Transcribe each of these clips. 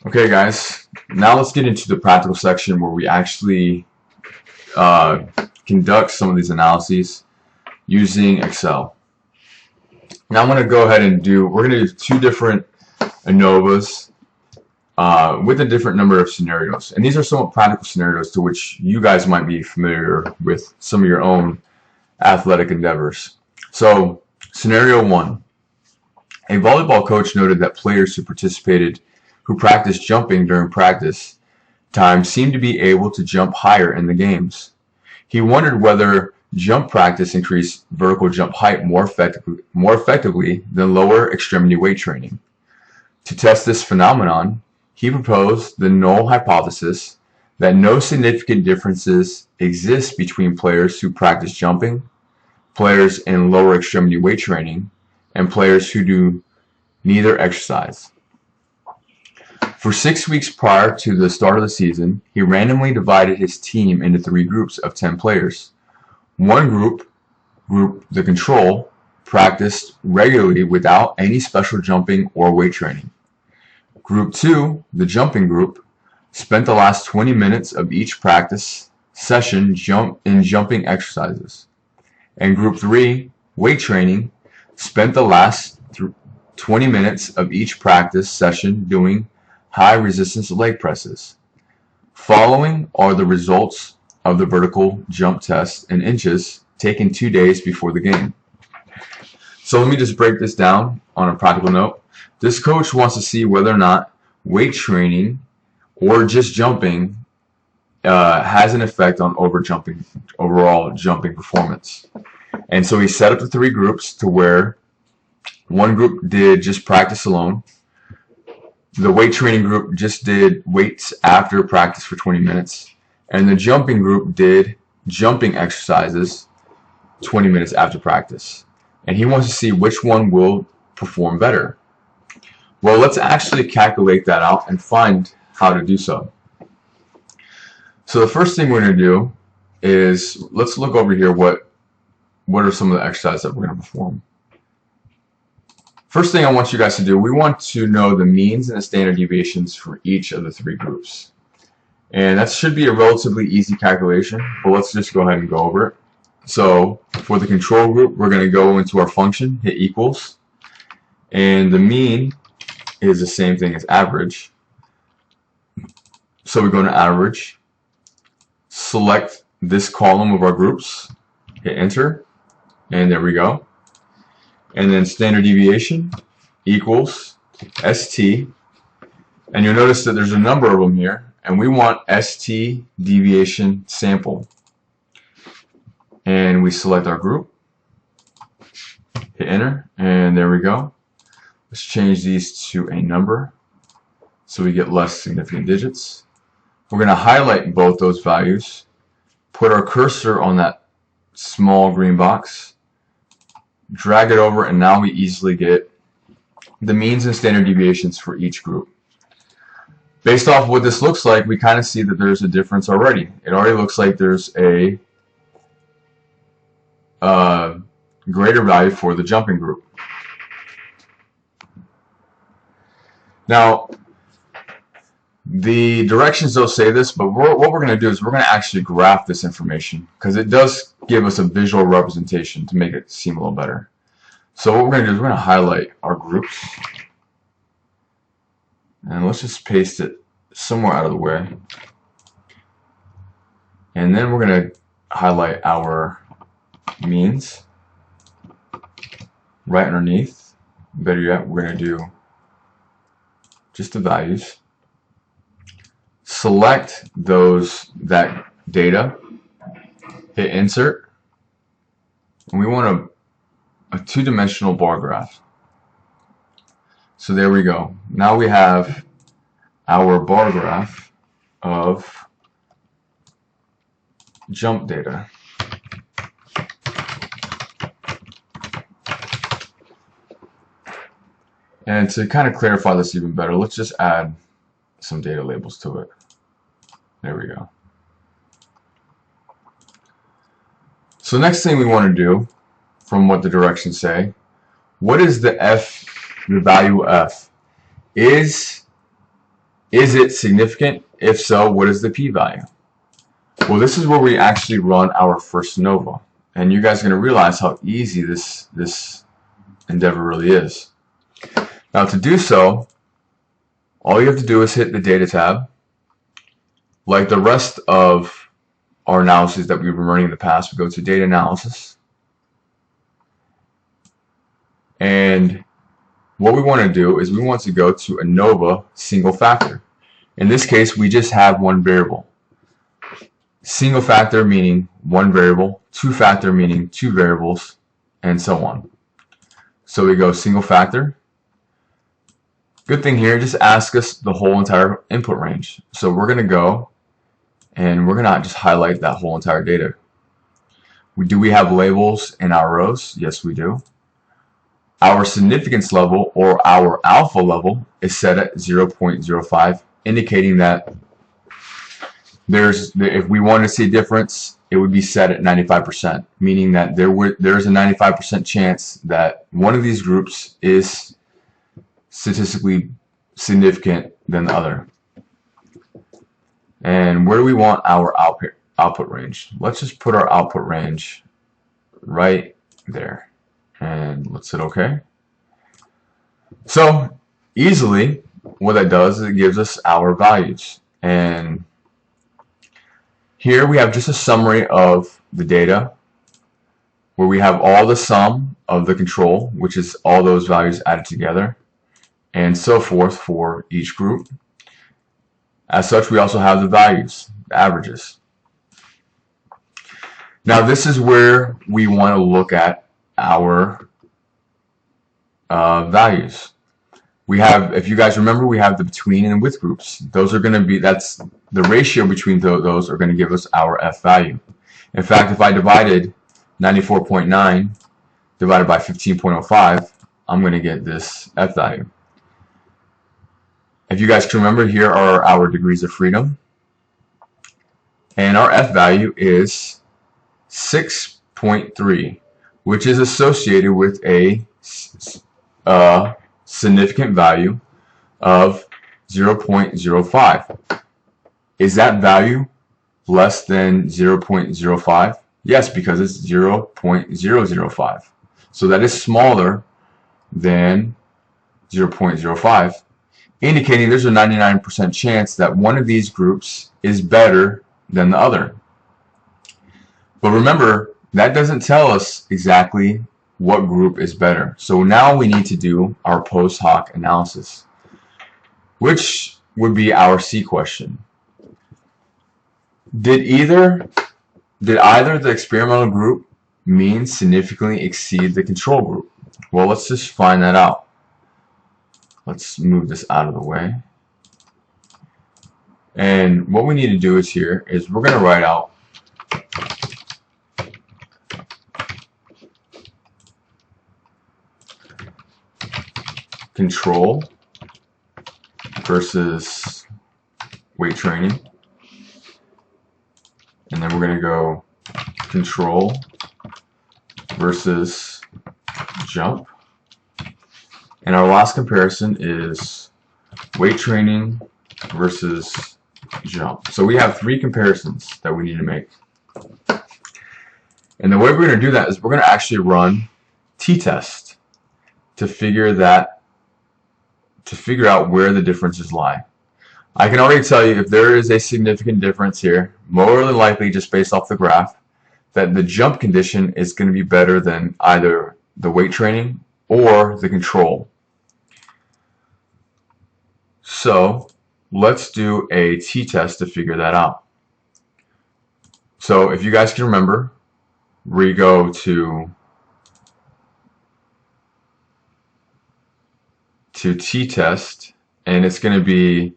Okay, guys, now let's get into the practical section where we actually conduct some of these analyses using Excel. Now I'm going to go ahead and we're going to do two different ANOVAs with a different number of scenarios. And these are somewhat practical scenarios to which you guys might be familiar with some of your own athletic endeavors. So, scenario one. A volleyball coach noted that players who practiced jumping during practice time seemed to be able to jump higher in the games. He wondered whether jump practice increased vertical jump height more effectively than lower extremity weight training. To test this phenomenon, he proposed the null hypothesis that no significant differences exist between players who practice jumping, players in lower extremity weight training, and players who do neither exercise. For 6 weeks prior to the start of the season, he randomly divided his team into 3 groups of 10 players. One group, the control, practiced regularly without any special jumping or weight training. Group 2, the jumping group, spent the last 20 minutes of each practice session jumping exercises. And Group 3, weight training, spent the last 20 minutes of each practice session doing high resistance leg presses. Following are the results of the vertical jump test in inches taken 2 days before the game. So let me just break this down on a practical note. This coach wants to see whether or not weight training or just jumping has an effect on overall jumping performance. And so he set up the 3 groups to where one group did just practice alone. The weight training group just did weights after practice for 20 minutes. And the jumping group did jumping exercises 20 minutes after practice. And he wants to see which one will perform better. Well, let's actually calculate that out and find how to do so. So the first thing we're going to do is let's look over here what are some of the exercises that we're going to perform. First thing I want you guys to do, we want to know the means and the standard deviations for each of the 3 groups. And that should be a relatively easy calculation, but let's just go ahead and go over it. So for the control group, we're going to go into our function, hit equals, and the mean is the same thing as average. So we go to average, select this column of our groups, hit enter, and there we go. And then standard deviation equals ST, and you'll notice that there's a number of them here, and we want ST deviation sample. And we select our group, hit enter, and there we go. Let's change these to a number so we get less significant digits. We're going to highlight both those values, put our cursor on that small green box, drag it over, and now we easily get the means and standard deviations for each group. Based off what this looks like, we kind of see that there's a difference already. It already looks like there's a greater value for the jumping group. Now, the directions don't say this, but what we're going to do is we're going to actually graph this information because it does give us a visual representation to make it seem a little better. So what we're going to do is we're going to highlight our groups, and let's just paste it somewhere out of the way. And then we're going to highlight our means right underneath. Better yet, we're going to do just the values. Select that data, hit insert, and we want a 2-dimensional bar graph. So there we go. Now we have our bar graph of jump data. And to kind of clarify this even better, let's just add some data labels to it. There we go. So next thing we want to do, from what the directions say, what is the value f? Is Is it significant? If so, what is the p-value? Well, this is where we actually run our first ANOVA. And you guys are going to realize how easy this endeavor really is. Now to do so, all you have to do is hit the Data tab. Like the rest of our analysis that we've been running in the past, we go to Data Analysis. And what we want to do is we want to go to ANOVA Single Factor. In this case, we just have one variable. Single factor meaning one variable, two factor meaning two variables, and so on. So we go single factor. Good thing here, just ask us the whole entire input range. So we're going to go and we're going to just highlight that whole entire data. Do we have labels in our rows? Yes, we do. Our significance level or our alpha level is set at 0.05, indicating that if we want to see a difference, it would be set at 95%, meaning that there's a 95% chance that one of these groups is statistically significant than the other. And where do we want our output range? Let's just put our output range right there. And let's hit OK. So easily, what that does is it gives us our values. And here we have just a summary of the data where we have all the sum of the control, which is all those values added together, and so forth for each group. As such, we also have the values, the averages. Now this is where we want to look at our values. We have, if you guys remember, we have the between and with groups. Those are going to be, that's the ratio between those are going to give us our F value. In fact, if I divided 94.9 divided by 15.05, I'm going to get this F value. If you guys can remember, here are our degrees of freedom. And our F value is 6.3, which is associated with a significant value of 0.05. Is that value less than 0.05? Yes, because it's 0.005. So that is smaller than 0.05, indicating there's a 99% chance that one of these groups is better than the other. But remember, that doesn't tell us exactly what group is better. So now we need to do our post hoc analysis, which would be our C question. Did either the experimental group mean significantly exceed the control group? Well, let's just find that out. Let's move this out of the way. And what we need to do is we're going to write out control versus weight training. And then we're going to go control versus jump. And our last comparison is weight training versus jump. So we have three comparisons that we need to make. And the way we're going to do that is we're going to actually run t-test to figure out where the differences lie. I can already tell you if there is a significant difference here, more than likely just based off the graph, that the jump condition is going to be better than either the weight training or the control. So let's do a t-test to figure that out. So if you guys can remember, we go to t-test, and it's going to be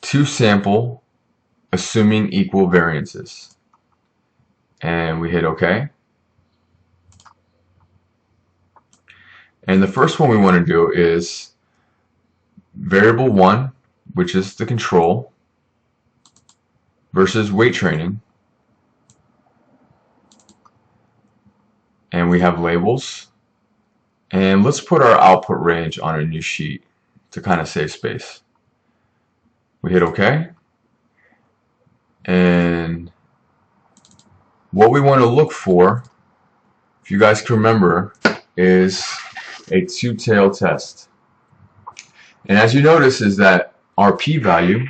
to sample assuming equal variances. And we hit OK. And the first one we want to do is variable 1, which is the control, versus weight training. And we have labels. And let's put our output range on a new sheet to kind of save space. We hit OK. And what we want to look for, if you guys can remember, is a two-tailed test. And as you notice is that our p-value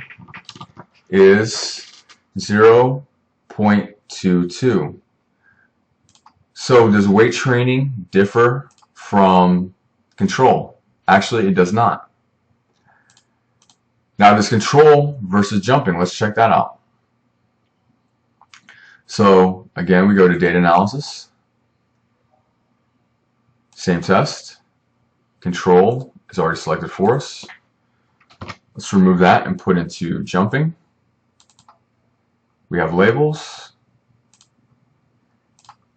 is 0.22. So does weight training differ from control? Actually, it does not. Now, does control versus jumping? Let's check that out. So again, we go to data analysis. Same test. Control is already selected for us. Let's remove that and put into jumping. We have labels.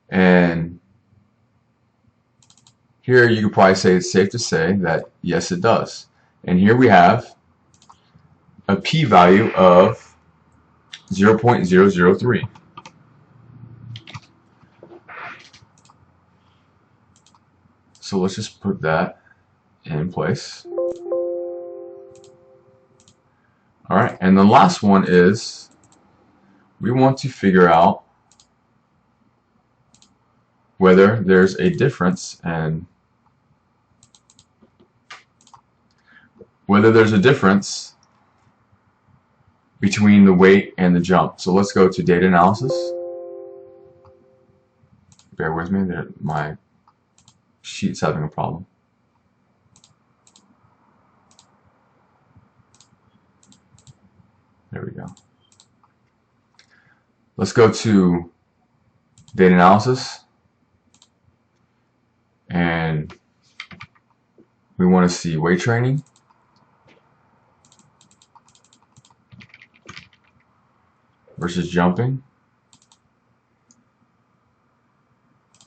And here you could probably say it's safe to say that yes, it does. And here we have a p-value of 0.003. So let's just put that in place. Alright, and the last one is we want to figure out whether there's a difference and between the weight and the jump. So let's go to data analysis. Bear with me, my sheet's having a problem. There we go. Let's go to data analysis, and we want to see weight training versus jumping.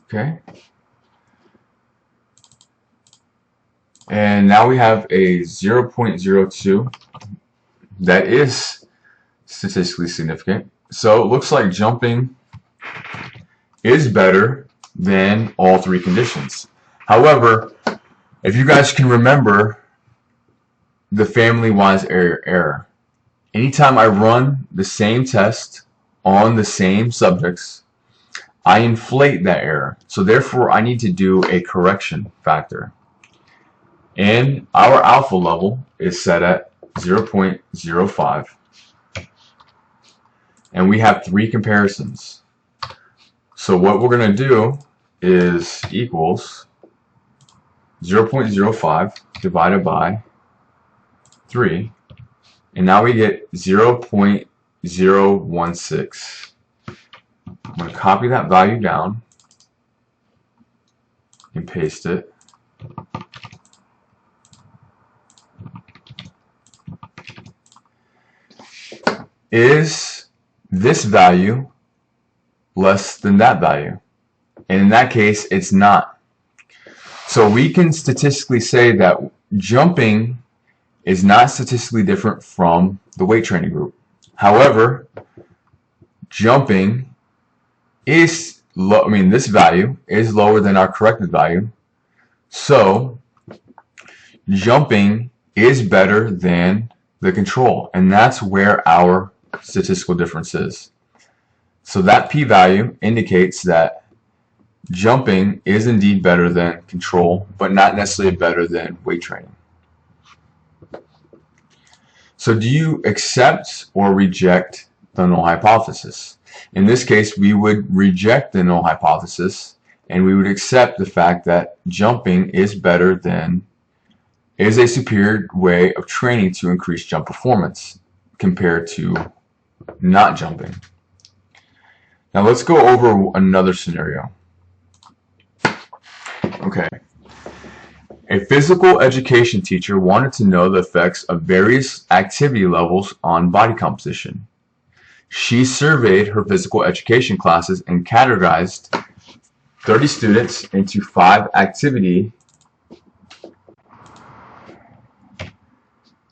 Okay. And now we have a 0.02 that is statistically significant. So it looks like jumping is better than all three conditions. However, if you guys can remember the family-wise error, anytime I run the same test on the same subjects, I inflate that error. So therefore, I need to do a correction factor. And our alpha level is set at 0.05. And we have three comparisons. So what we're going to do is equals 0.05 divided by 3. And now we get 0.016. I'm going to copy that value down and paste it. Is this value less than that value? And in that case, it's not. So we can statistically say that jumping is not statistically different from the weight training group. However, jumping is low. This value is lower than our corrected value. So jumping is better than the control, and that's where our statistical difference is. So that p-value indicates that jumping is indeed better than control, but not necessarily better than weight training. So do you accept or reject the null hypothesis? In this case, we would reject the null hypothesis, and we would accept the fact that jumping is a superior way of training to increase jump performance compared to not jumping. Now let's go over another scenario. Okay. A physical education teacher wanted to know the effects of various activity levels on body composition. She surveyed her physical education classes and categorized 30 students into 5 activity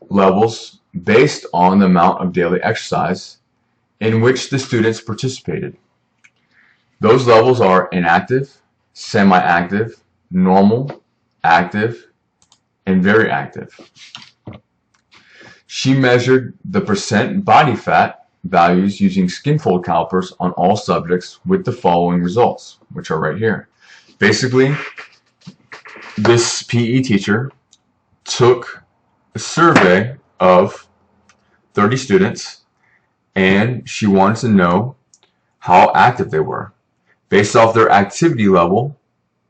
levels based on the amount of daily exercise in which the students participated. Those levels are inactive, semi-active, normal, active, and very active. She measured the percent body fat values using skin fold calipers on all subjects with the following results, which are right here. Basically, this PE teacher took a survey of 30 students and she wanted to know how active they were. Based off their activity level,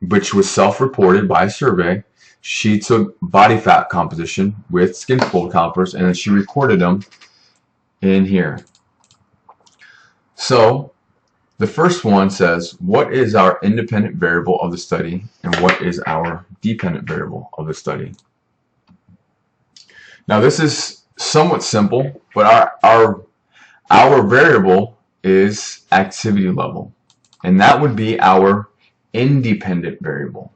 which was self-reported by a survey, she took body fat composition with skin fold calipers and then she recorded them in here. So the first one says, what is our independent variable of the study and what is our dependent variable of the study? Now this is somewhat simple, but our variable is activity level, and that would be our independent variable.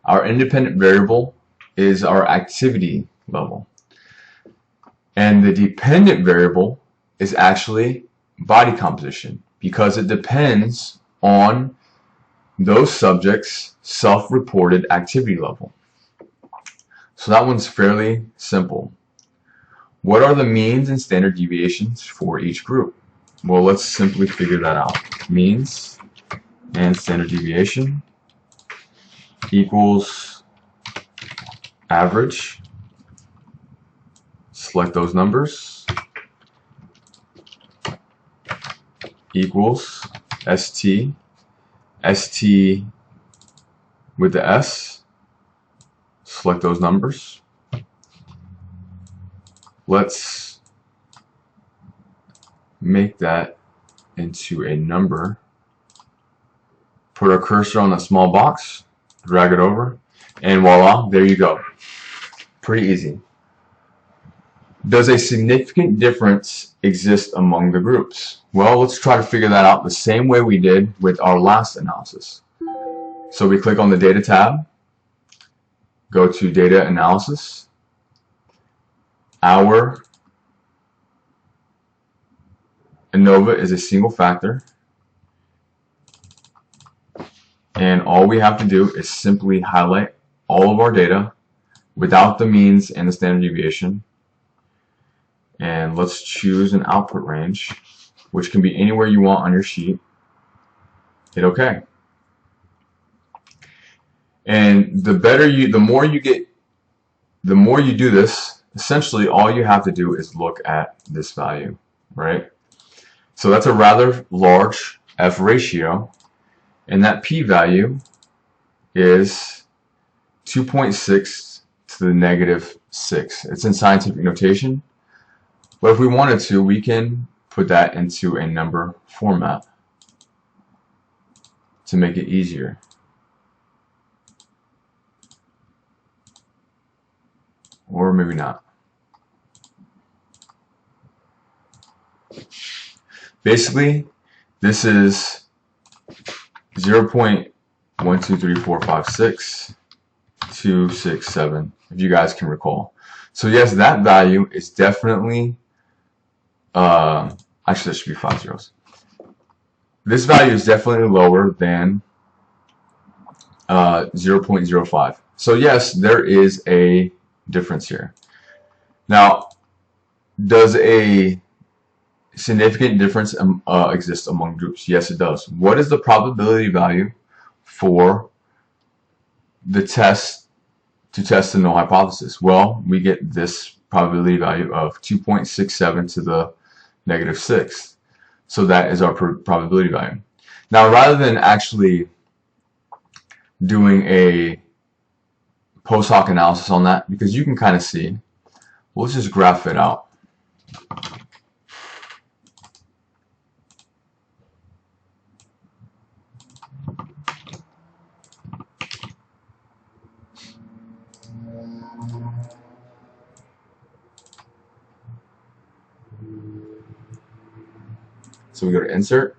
Our independent variable is our activity level, and the dependent variable is actually body composition, because it depends on those subjects' self-reported activity level. So that one's fairly simple. What are the means and standard deviations for each group? Well, let's simply figure that out. Means and standard deviation equals average. Select those numbers. Equals ST. ST with the S. Select those numbers. Let's make that into a number. Put our cursor on that small box, drag it over, and voila, there you go. Pretty easy. Does a significant difference exist among the groups? Well, let's try to figure that out the same way we did with our last analysis. So we click on the Data tab, go to Data Analysis. Our ANOVA is a single factor, and all we have to do is simply highlight all of our data without the means and the standard deviation, and let's choose an output range, which can be anywhere you want on your sheet. Hit OK. And the more you do this, essentially all you have to do is look at this value, right? So that's a rather large F ratio, and that p-value is 2.6 to the negative 6. It's in scientific notation, but if we wanted to, we can put that into a number format to make it easier. Or maybe not. Basically, this is 0.123456267, if you guys can recall. So yes, that value is definitely, actually there should be 5 zeros. This value is definitely lower than 0.05. So yes, there is a difference here. Now, does a significant difference exist among groups? Yes, it does. What is the probability value for the test to test the null hypothesis? Well, we get this probability value of 2.67 to the negative 6. So that is our probability value. Now, rather than actually doing a post hoc analysis on that, because you can kind of see, we'll just graph it out. So we go to Insert.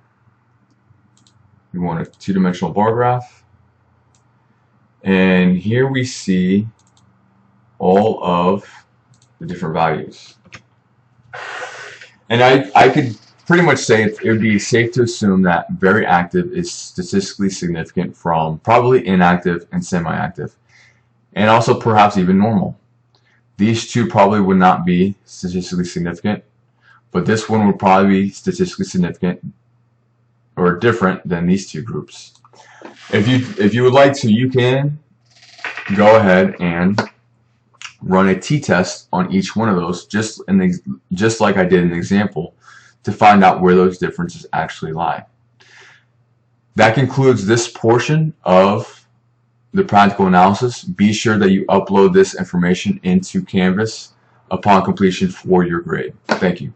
We want a 2-dimensional bar graph. And here we see all of the different values. And I could pretty much say it would be safe to assume that very active is statistically significant from probably inactive and semi-active. And also perhaps even normal. These two probably would not be statistically significant, but this one would probably be statistically significant or different than these two groups. If you would like to, you can go ahead and run a t-test on each one of those, just like I did in the example, to find out where those differences actually lie. That concludes this portion of the practical analysis. Be sure that you upload this information into Canvas upon completion for your grade. Thank you.